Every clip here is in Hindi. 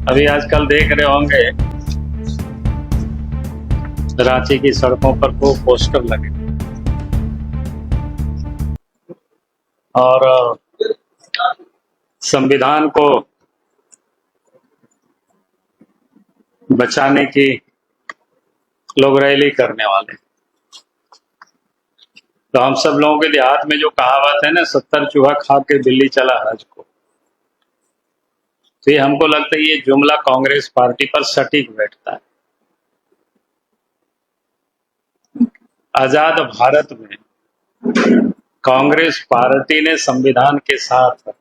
अभी आजकल देख रहे होंगे रांची की सड़कों पर खूब पोस्टर लगे और संविधान को बचाने की लोग रैली करने वाले। तो हम सब लोगों के देहात में जो कहावत है ना, 70 चूहा खा के बिल्ली चला हज को, तो ये हमको लगता है ये जुमला कांग्रेस पार्टी पर सटीक बैठता है। आजाद भारत में कांग्रेस पार्टी ने संविधान के साथ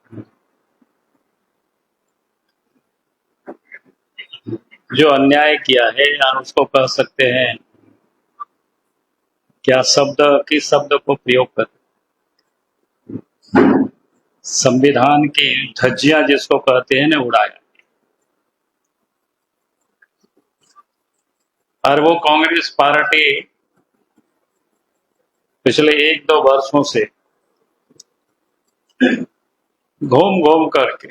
जो अन्याय किया है, या उसको कह सकते हैं क्या, शब्द को प्रयोग कर संविधान की धज्जियां जिसको कहते हैं ना, उड़ाया। और वो कांग्रेस पार्टी पिछले 1-2 वर्षों से घूम घूम करके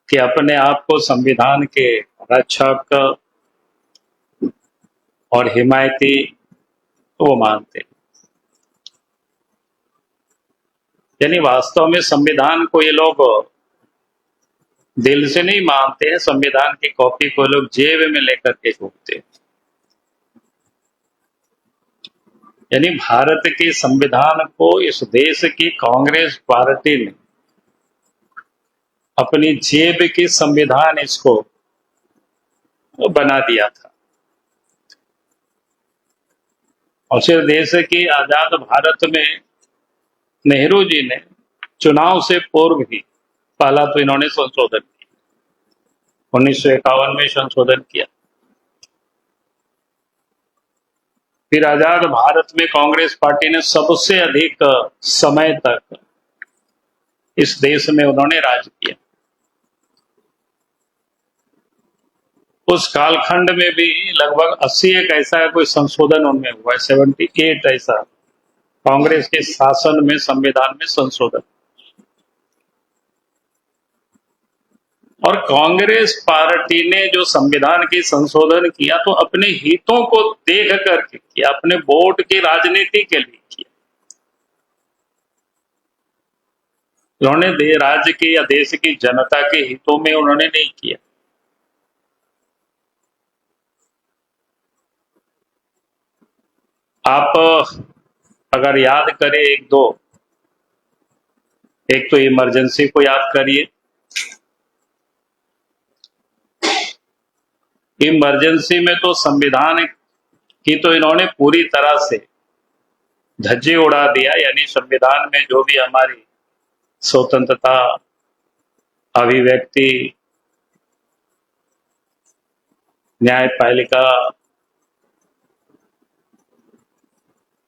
कि अपने आप को संविधान के रक्षक और हिमायती वो मानते, यानी वास्तव में संविधान को ये लोग दिल से नहीं मानते हैं। संविधान की कॉपी को लोग जेब में लेकर के घूमते हैं। यानी भारत के संविधान को इस देश की कांग्रेस पार्टी ने अपनी जेब की संविधान इसको बना दिया था। और सिर्फ देश की आजाद भारत में नेहरू जी ने चुनाव से पूर्व ही पहला तो इन्होंने संशोधन किया, 1951 में संशोधन किया। फिर आजाद भारत में कांग्रेस पार्टी ने सबसे अधिक समय तक इस देश में उन्होंने राज किया। उस कालखंड में भी लगभग 81 ऐसा कोई संशोधन उनमें हुआ है, 78 ऐसा कांग्रेस के शासन में संविधान में संशोधन। और कांग्रेस पार्टी ने जो संविधान की संशोधन किया तो अपने हितों को देख करके किया, अपने वोट की राजनीति के लिए किया। उन्होंने राज्य के या देश की जनता के हितों में उन्होंने नहीं किया। आप अगर याद करें एक तो इमरजेंसी को याद करिए। इमरजेंसी में तो संविधान की तो इन्होंने पूरी तरह से धज्जी उड़ा दिया। यानी संविधान में जो भी हमारी स्वतंत्रता, अभिव्यक्ति, न्यायपालिका,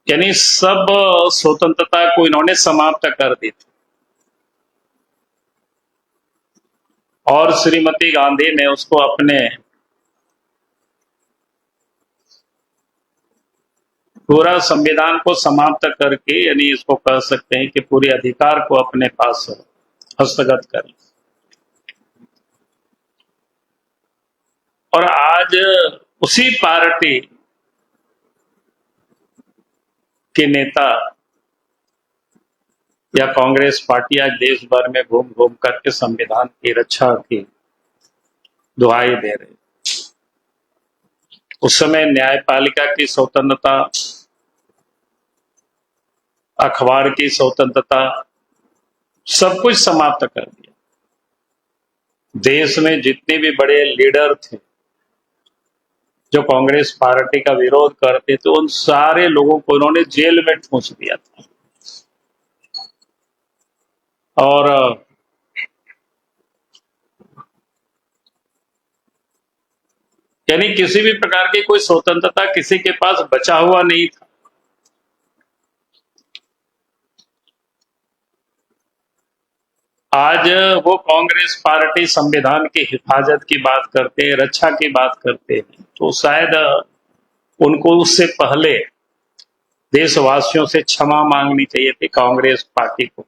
यानी सब स्वतंत्रता को इन्होंने समाप्त कर दी थी। और श्रीमती गांधी ने उसको अपने पूरा संविधान को समाप्त करके, यानी इसको कह सकते हैं कि पूरे अधिकार को अपने पास हस्तगत कर। और आज उसी पार्टी के नेता या कांग्रेस पार्टी आज देश भर में घूम घूम करके संविधान की रक्षा की दुहाई दे रहे। उस समय न्यायपालिका की स्वतंत्रता, अखबार की स्वतंत्रता, सब कुछ समाप्त कर दिया। देश में जितने भी बड़े लीडर थे जो कांग्रेस पार्टी का विरोध करते थे, उन सारे लोगों को उन्होंने जेल में ठूंस दिया था। और यानी किसी भी प्रकार की कोई स्वतंत्रता किसी के पास बचा हुआ नहीं था। आज वो कांग्रेस पार्टी संविधान की हिफाजत की बात करते हैं, रक्षा की बात करते हैं, तो शायद उनको उससे पहले देशवासियों से क्षमा मांगनी चाहिए थी कांग्रेस पार्टी को।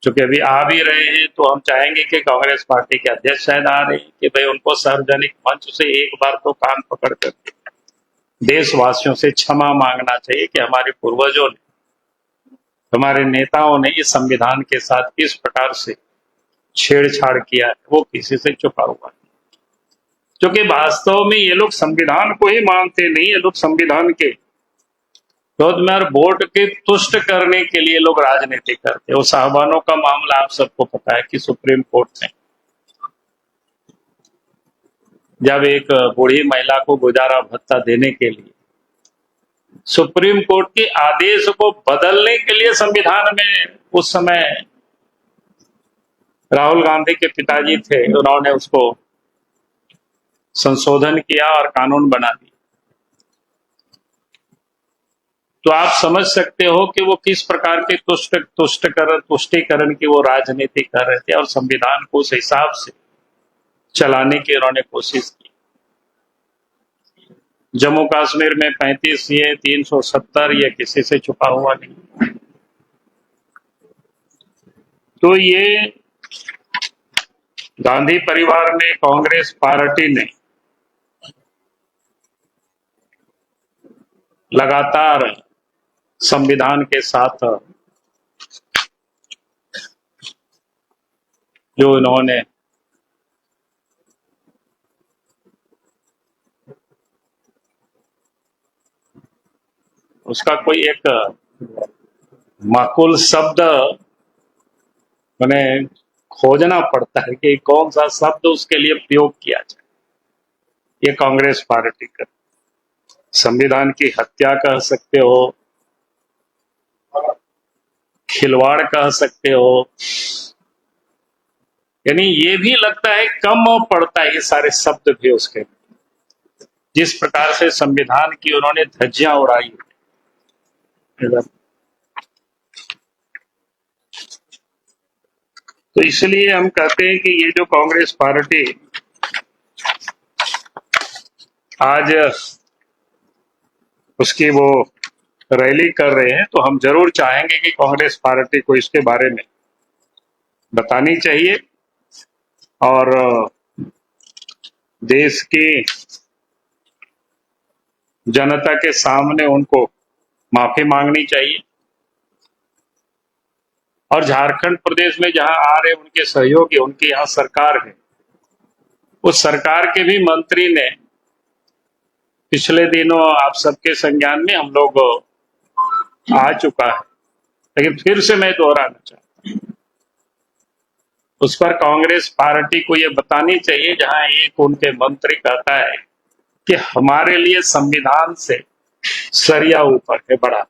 चूंकि अभी आ भी रहे हैं तो हम चाहेंगे कि कांग्रेस पार्टी के अध्यक्ष शायद आ रहे हैं कि भाई उनको सार्वजनिक मंच से एक बार तो कान पकड़ कर देशवासियों से क्षमा मांगना चाहिए कि हमारे पूर्वजों ने, हमारे नेताओं ने इस संविधान के साथ किस प्रकार से छेड़छाड़ किया है, वो किसी से छुपा हुआ है। क्योंकि वास्तव में ये लोग संविधान को ही मानते नहीं, ये लोग संविधान के रोजमर्रा वोट के तुष्ट करने के लिए लोग राजनीति करते हैं। वो साहबानों का मामला आप सबको पता है कि सुप्रीम कोर्ट ने जब एक बूढ़ी महिला को गुजारा भत्ता देने के लिए सुप्रीम कोर्ट के आदेश को बदलने के लिए संविधान में उस समय राहुल गांधी के पिताजी थे, उन्होंने उसको संशोधन किया और कानून बना दिया। तो आप समझ सकते हो कि वो किस प्रकार के तुष्टीकरण की वो राजनीति कर रहे थे और संविधान को उस हिसाब से चलाने की उन्होंने कोशिश की। जम्मू कश्मीर में 35 ये 370 ये किसी से छुपा हुआ नहीं। तो ये गांधी परिवार ने, कांग्रेस पार्टी ने लगातार संविधान के साथ जो इन्होंने उसका कोई एक माकूल शब्द मैंने खोजना पड़ता है कि कौन सा शब्द उसके लिए प्रयोग किया जाए। ये कांग्रेस पार्टी का संविधान की हत्या कह सकते हो, खिलवाड़ कह सकते हो, यानी ये भी लगता है कम पड़ता है ये सारे शब्द भी उसके, जिस प्रकार से संविधान की उन्होंने धज्जियां उड़ाई। तो इसलिए हम कहते हैं कि ये जो कांग्रेस पार्टी आज उसकी वो रैली कर रहे हैं, तो हम जरूर चाहेंगे कि कांग्रेस पार्टी को इसके बारे में बतानी चाहिए और देश की जनता के सामने उनको माफी मांगनी चाहिए। और झारखंड प्रदेश में जहां आ रहे उनके सहयोगी, उनकी यहां सरकार है, उस सरकार के भी मंत्री ने पिछले दिनों आप सबके संज्ञान में हम लोग आ चुका है, लेकिन फिर से मैं दोहराना चाहता हूं, उस पर कांग्रेस पार्टी को यह बतानी चाहिए जहां एक उनके मंत्री कहता है कि हमारे लिए संविधान से सरिया ऊपर है बड़ा।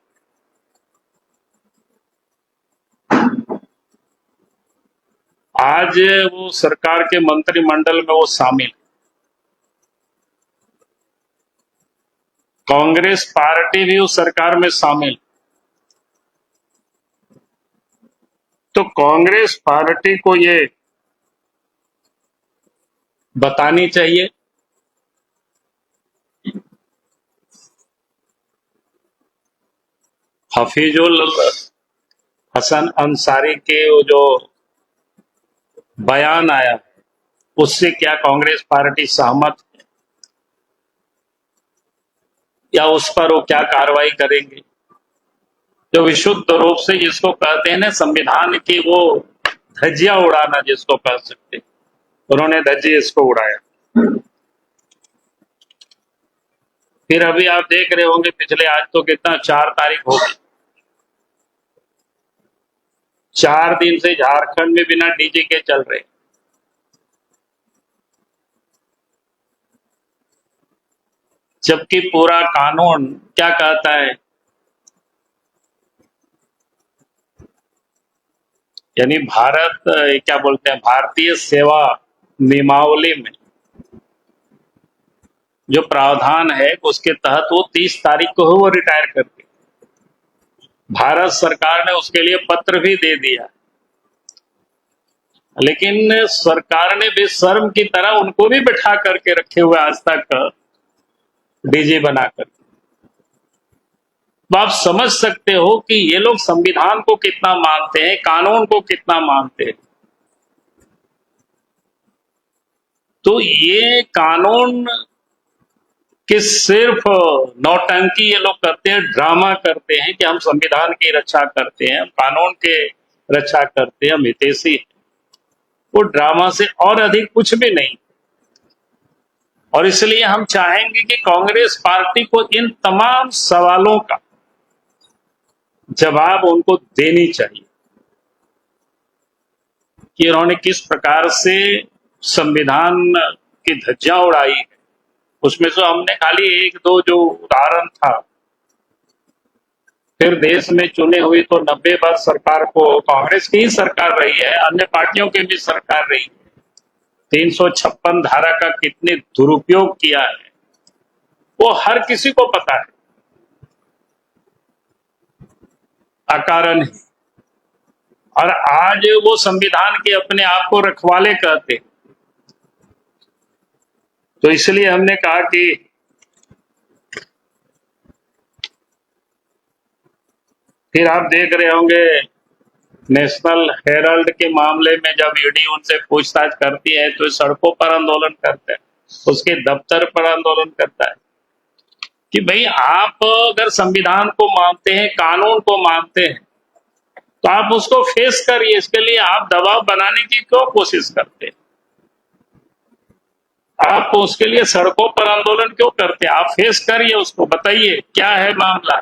आज वो सरकार के मंत्रिमंडल में वो शामिल, कांग्रेस पार्टी भी उस सरकार में शामिल। तो कांग्रेस पार्टी को ये बतानी चाहिए हफीजुल हसन अंसारी के वो जो बयान आया उससे क्या कांग्रेस पार्टी सहमत है या उस पर वो क्या कार्रवाई करेंगे? जो विशुद्ध रूप से जिसको कहते हैं ना संविधान की वो धज्जियां उड़ाना जिसको कह सकते हैं, उन्होंने धज्जी इसको उड़ाया। फिर अभी आप देख रहे होंगे पिछले आज तो कितना 4 तारीख हो गई, 4 दिन से झारखंड में बिना डीजे के चल रहे, जबकि पूरा कानून क्या कहता है, यानी भारत क्या बोलते हैं भारतीय सेवा नियमावली में जो प्रावधान है उसके तहत वो 30 तारीख को वो रिटायर कर दिया। भारत सरकार ने उसके लिए पत्र भी दे दिया, लेकिन सरकार ने बेशर्म की तरह उनको भी बिठा करके रखे हुए आज तक डीजे बनाकर। तो आप समझ सकते हो कि ये लोग संविधान को कितना मानते हैं, कानून को कितना मानते हैं। तो ये कानून कि सिर्फ नौटंकी ये लोग करते हैं, ड्रामा करते हैं कि हम संविधान की रक्षा करते हैं, कानून के रक्षा करते हैं, हम हितैषी हैं। वो ड्रामा से और अधिक कुछ भी नहीं। और इसलिए हम चाहेंगे कि कांग्रेस पार्टी को इन तमाम सवालों का जवाब उनको देनी चाहिए कि उन्होंने किस प्रकार से संविधान की धज्जियां उड़ाई है। उसमें से हमने खाली एक दो जो उदाहरण था, फिर देश में चुने हुई तो 90 वर्ष सरकार को कांग्रेस की ही सरकार रही है, अन्य पार्टियों की भी सरकार रही है। 356 धारा का कितने दुरुपयोग किया है वो हर किसी को पता है, अकारण ही। और आज वो संविधान के अपने आप को रखवाले कहते। तो इसलिए हमने कहा कि फिर आप देख रहे होंगे नेशनल हेराल्ड के मामले में जब ईडी उनसे पूछताछ करती है तो सड़कों पर आंदोलन करते हैं, उसके दफ्तर पर आंदोलन करता है कि भाई आप अगर संविधान को मानते हैं, कानून को मानते हैं, तो आप उसको फेस करिए। इसके लिए आप दबाव बनाने की क्यों कोशिश करते हैं? आप उसके लिए सड़कों पर आंदोलन क्यों करते हैं? आप फेस करिए, उसको बताइए क्या है मामला,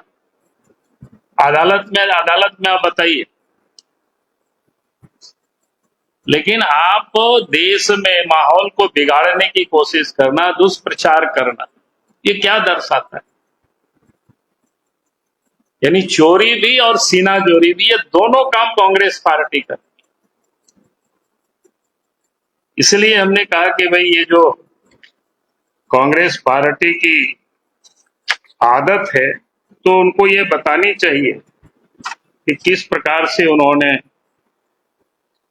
अदालत में आप बताइए। लेकिन आप देश में माहौल को बिगाड़ने की कोशिश करना, दुष्प्रचार करना, ये क्या दर्शाता है? यानी चोरी भी और सीना जोरी भी, ये दोनों काम कांग्रेस पार्टी करती है। इसलिए हमने कहा कि भाई ये जो कांग्रेस पार्टी की आदत है, तो उनको ये बतानी चाहिए कि किस प्रकार से उन्होंने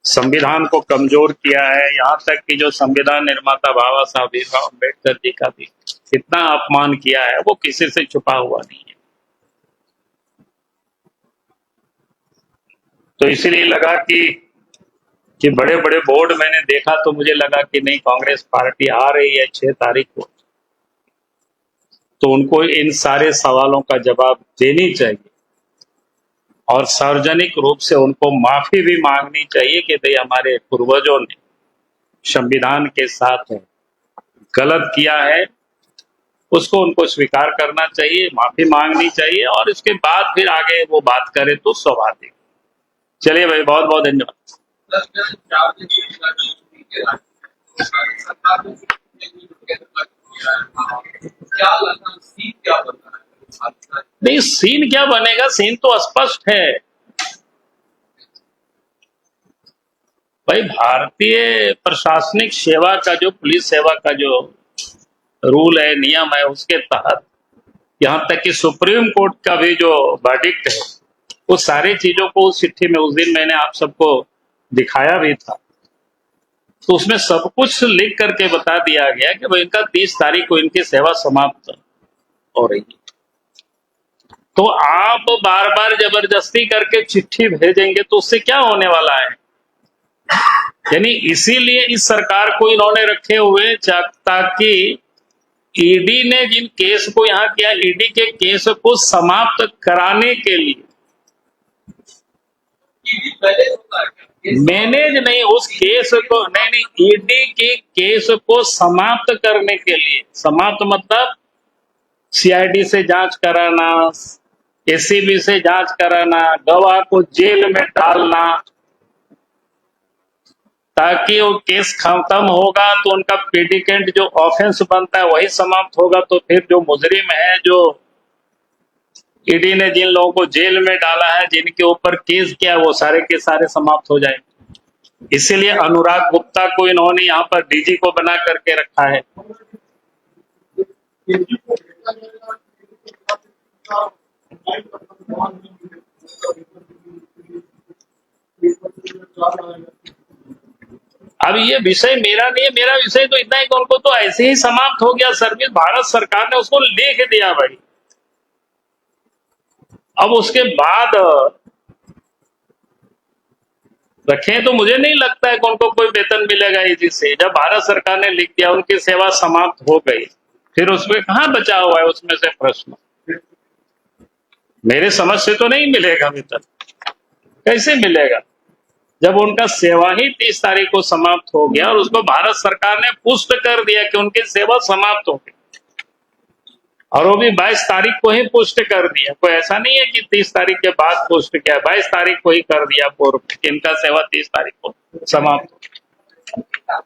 संविधान को कमजोर किया है। यहां तक कि जो संविधान निर्माता बाबा साहब भीमराव अम्बेडकर जी का भी कितना अपमान किया है, वो किसी से छुपा हुआ नहीं है। तो इसीलिए लगा कि बड़े बड़े बोर्ड मैंने देखा तो मुझे लगा कि नहीं, कांग्रेस पार्टी आ रही है 6 तारीख को, तो उनको इन सारे सवालों का जवाब देनी चाहिए और सार्वजनिक रूप से उनको माफी भी मांगनी चाहिए कि भाई हमारे पूर्वजों ने संविधान के साथ गलत किया है, उसको उनको स्वीकार करना चाहिए, माफी मांगनी चाहिए और इसके बाद फिर आगे वो बात करे तो स्वाभाविक। चलिए भाई, बहुत बहुत धन्यवाद। नहीं, सीन क्या बनेगा? सीन तो स्पष्ट है भाई। भारतीय प्रशासनिक सेवा का जो, पुलिस सेवा का जो रूल है, नियम है, उसके तहत यहां तक कि सुप्रीम कोर्ट का भी जो वर्डिक्ट है, वो सारी चीजों को उस चिट्ठी में उस दिन मैंने आप सबको दिखाया भी था। तो उसमें सब कुछ लिख करके बता दिया गया कि भाई इनका 30 तारीख को इनकी सेवा समाप्त हो रही है। तो आप बार बार जबरदस्ती करके चिट्ठी भेजेंगे तो उससे क्या होने वाला है? यानी इसीलिए इस सरकार को इन्होंने रखे हुए ताकि ईडी ने जिन केस को यहां किया, ईडी के केस को समाप्त कराने के लिए, मैनेज नहीं, उस केस को नहीं, ईडी के केस को समाप्त करने के लिए। समाप्त मतलब सीआईडी से जांच कराना, एसीबी से जांच कराना, गवाह को जेल में डालना, ताकि वो केस खत्म होगा तो उनका प्रेडिकेंट जो ऑफेंस बनता है वही समाप्त होगा। तो फिर जो मुजरिम है, जो ईडी ने जिन लोगों को जेल में डाला है, जिनके ऊपर केस किया, वो सारे के सारे समाप्त हो जाएंगे। इसीलिए अनुराग गुप्ता को इन्होंने यहाँ पर डीजी को बना करके रखा है। अब ये विषय मेरा नहीं है, मेरा विषय तो इतना है कि उनको तो ऐसे ही समाप्त हो गया सर्विस, भारत सरकार ने उसको लिख दिया भाई। अब उसके बाद रखें तो मुझे नहीं लगता है कि उनको कोई वेतन मिलेगा इसी से। जब भारत सरकार ने लिख दिया उनकी सेवा समाप्त हो गई, फिर उसमें कहां बचा हुआ है उसमें से प्रश्न? मेरे समझ से तो नहीं मिलेगा वेतन। कैसे मिलेगा जब उनका सेवा ही 30 तारीख को समाप्त हो गया और उसको भारत सरकार ने पुष्ट कर दिया कि उनकी सेवा समाप्त हो गई, और वो भी 22 तारीख को ही पुष्ट कर दिया। कोई ऐसा नहीं है कि 30 तारीख के बाद पुष्ट किया, 22 तारीख को ही कर दिया पूर्व कि इनका सेवा 30 तारीख को समाप्त हो।